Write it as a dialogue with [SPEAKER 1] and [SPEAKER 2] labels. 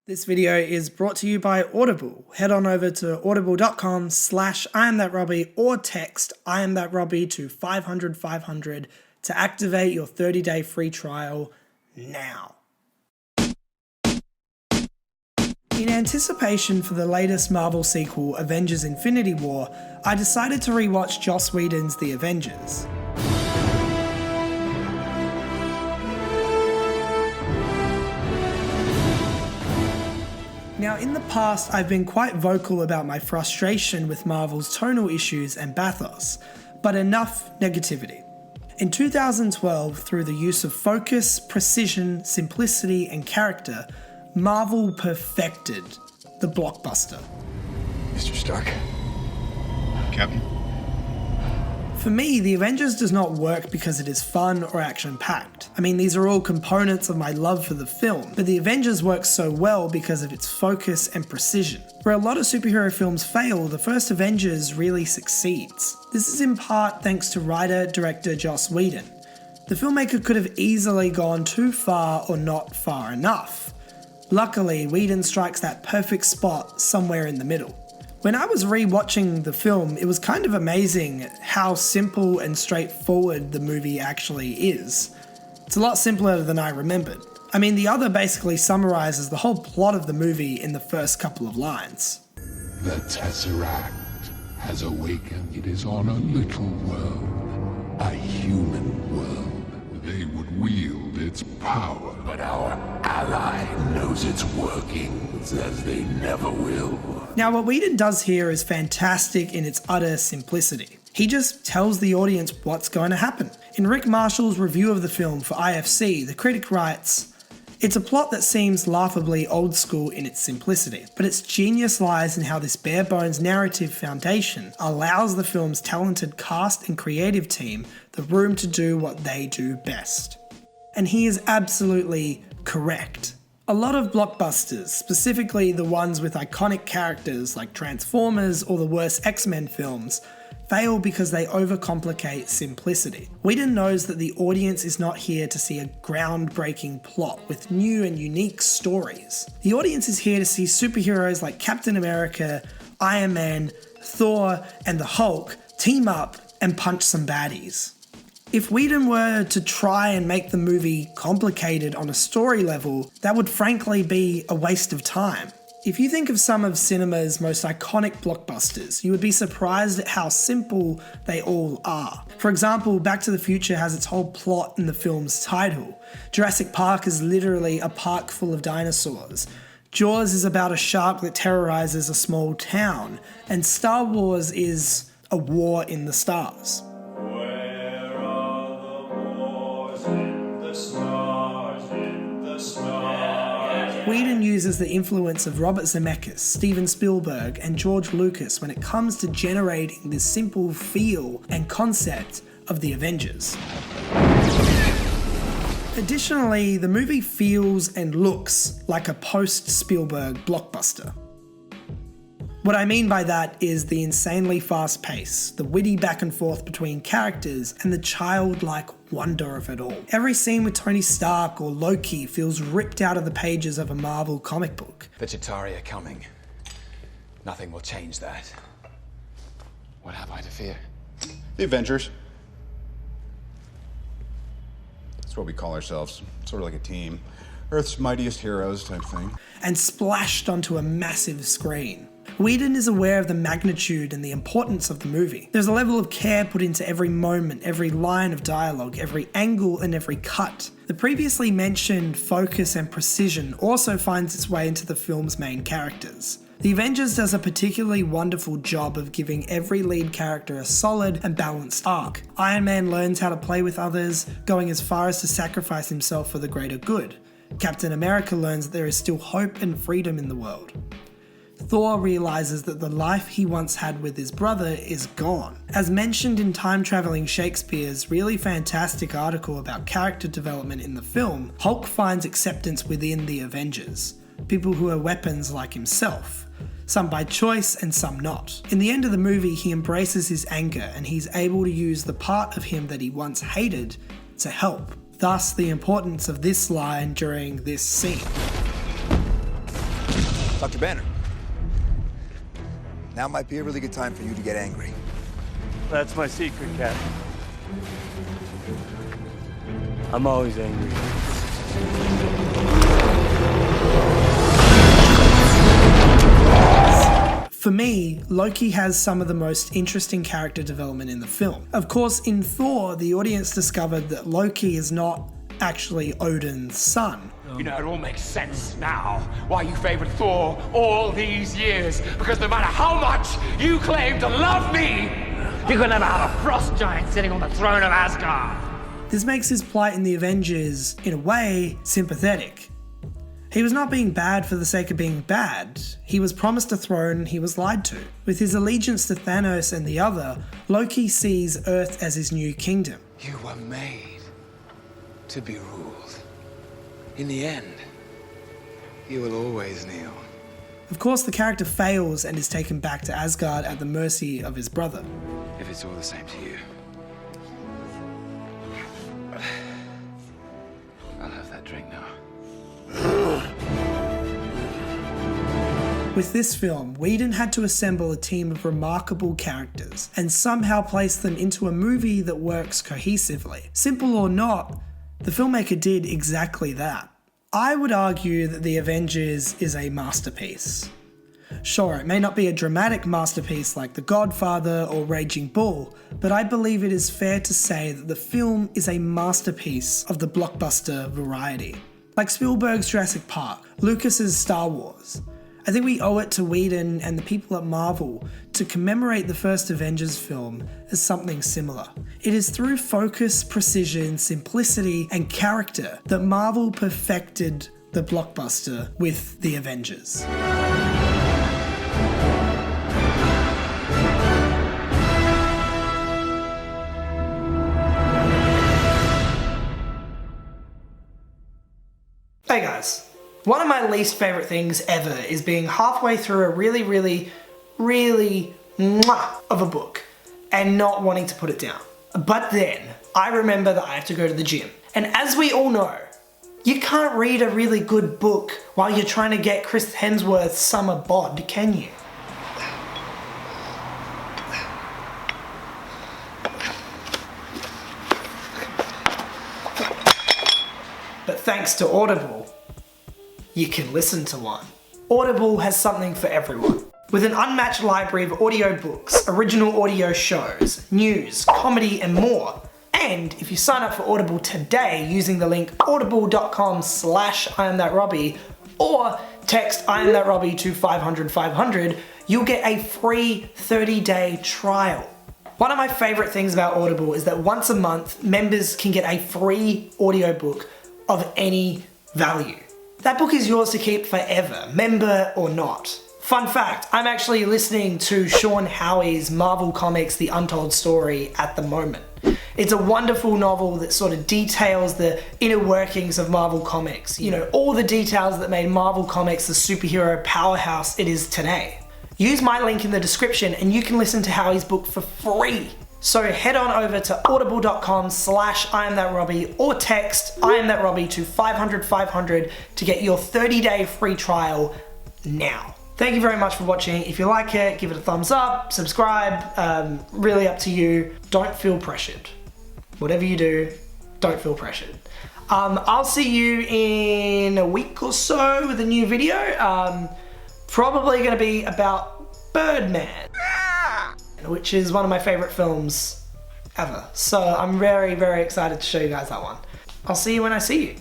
[SPEAKER 1] This video is brought to you by Audible. Head on over to audible.com/IamThatRobbie or text IamThatRobbie to 500 to activate your 30-day free trial now. In anticipation for the latest Marvel sequel, Avengers Infinity War, I decided to rewatch Joss Whedon's The Avengers. Now, in the past, I've been quite vocal about my frustration with Marvel's tonal issues and bathos, but enough negativity. In 2012, through the use of focus, precision, simplicity, and character, Marvel perfected the blockbuster.
[SPEAKER 2] Mr. Stark. Captain.
[SPEAKER 1] For me, The Avengers does not work because it is fun or action-packed. I mean, these are all components of my love for the film, but The Avengers works so well because of its focus and precision. Where a lot of superhero films fail, the first Avengers really succeeds. This is in part thanks to writer-director Joss Whedon. The filmmaker could have easily gone too far or not far enough. Luckily, Whedon strikes that perfect spot somewhere in the middle. When I was re-watching the film, it was kind of amazing how simple and straightforward the movie actually is. It's a lot simpler than I remembered. I mean, the other basically summarizes the whole plot of the movie in the first couple of lines.
[SPEAKER 3] The Tesseract has awakened. It is on a little world, a human world. They would wield its power, but our ally knows its workings as they never will.
[SPEAKER 1] Now, what Whedon does here is fantastic in its utter simplicity. He just tells the audience what's going to happen. In Rick Marshall's review of the film for IFC, the critic writes, "It's a plot that seems laughably old school in its simplicity, but its genius lies in how this bare-bones narrative foundation allows the film's talented cast and creative team the room to do what they do best." And he is absolutely correct. A lot of blockbusters, specifically the ones with iconic characters like Transformers or the worst X-Men films, fail because they overcomplicate simplicity. Whedon knows that the audience is not here to see a groundbreaking plot with new and unique stories. The audience is here to see superheroes like Captain America, Iron Man, Thor, and the Hulk team up and punch some baddies. If Whedon were to try and make the movie complicated on a story level, that would frankly be a waste of time. If you think of some of cinema's most iconic blockbusters, you would be surprised at how simple they all are. For example, Back to the Future has its whole plot in the film's title. Jurassic Park is literally a park full of dinosaurs. Jaws is about a shark that terrorizes a small town. And Star Wars is a war in the stars. Whedon uses the influence of Robert Zemeckis, Steven Spielberg, and George Lucas when it comes to generating this simple feel and concept of the Avengers. Additionally, the movie feels and looks like a post-Spielberg blockbuster. What I mean by that is the insanely fast pace, the witty back and forth between characters, and the childlike wonder of it all. Every scene with Tony Stark or Loki feels ripped out of the pages of a Marvel comic book.
[SPEAKER 2] The Chitauri are coming. Nothing will change that. What have I to fear?
[SPEAKER 4] The Avengers. That's what we call ourselves. Sort of like a team. Earth's mightiest heroes type thing.
[SPEAKER 1] And splashed onto a massive screen. Whedon is aware of the magnitude and the importance of the movie. There's a level of care put into every moment, every line of dialogue, every angle and every cut. The previously mentioned focus and precision also finds its way into the film's main characters. The Avengers does a particularly wonderful job of giving every lead character a solid and balanced arc. Iron Man learns how to play with others, going as far as to sacrifice himself for the greater good. Captain America learns that there is still hope and freedom in the world. Thor realizes that the life he once had with his brother is gone. As mentioned in Time Traveling Shakespeare's really fantastic article about character development in the film, Hulk finds acceptance within the Avengers, people who are weapons like himself, some by choice and some not. In the end of the movie, he embraces his anger and he's able to use the part of him that he once hated to help. Thus, the importance of this line during this scene.
[SPEAKER 5] Dr. Banner. Now might be a really good time for you to get angry.
[SPEAKER 6] That's my secret, Cap. I'm always angry.
[SPEAKER 1] For me, Loki has some of the most interesting character development in the film. Of course, in Thor, the audience discovered that Loki is not actually Odin's son.
[SPEAKER 7] You know, it all makes sense now why you favored Thor all these years. Because no matter how much you claim to love me, you could never have a frost giant sitting on the throne of Asgard.
[SPEAKER 1] This makes his plight in the Avengers, in a way, sympathetic. He was not being bad for the sake of being bad. He was promised a throne he was lied to. With his allegiance to Thanos and the other, Loki sees Earth as his new kingdom.
[SPEAKER 2] You were made to be ruled. In the end, you will always kneel.
[SPEAKER 1] Of course, the character fails and is taken back to Asgard at the mercy of his brother.
[SPEAKER 2] If it's all the same to you, I'll have that drink now.
[SPEAKER 1] With this film, Whedon had to assemble a team of remarkable characters and somehow place them into a movie that works cohesively. Simple or not, the filmmaker did exactly that. I would argue that The Avengers is a masterpiece. Sure, it may not be a dramatic masterpiece like The Godfather or Raging Bull, but I believe it is fair to say that the film is a masterpiece of the blockbuster variety. Like Spielberg's Jurassic Park, Lucas's Star Wars. I think we owe it to Whedon and the people at Marvel to commemorate the first Avengers film as something similar. It is through focus, precision, simplicity, and character that Marvel perfected the blockbuster with the Avengers. Hey guys. One of my least favourite things ever is being halfway through a really mwah of a book and not wanting to put it down. But then I remember that I have to go to the gym. And as we all know, you can't read a really good book while you're trying to get Chris Hemsworth's summer bod, can you? But thanks to Audible, you can listen to one. Audible has something for everyone. With an unmatched library of audiobooks, original audio shows, news, comedy, and more. And if you sign up for Audible today using the link audible.com/IamThatRobbie or text IamThatRobbie to 500 you'll get a free 30-day trial. One of my favorite things about Audible is that once a month, members can get a free audiobook of any value. That book is yours to keep forever, member or not. Fun fact, I'm actually listening to Sean Howie's Marvel Comics The Untold Story at the moment. It's a wonderful novel that sort of details the inner workings of Marvel Comics. You know, all the details that made Marvel Comics the superhero powerhouse it is today. Use my link in the description and you can listen to Howie's book for free. So head on over to audible.com/IamThatRobbie or text IamThatRobbie to 500 to get your 30-day free trial now. Thank you very much for watching. If you like it, give it a thumbs up, subscribe, really up to you. Don't feel pressured. Whatever you do, don't feel pressured. I'll see you in a week or so with a new video. Probably gonna be about Birdman, which is one of my favorite films ever. So I'm very excited to show you guys that one. I'll see you when I see you.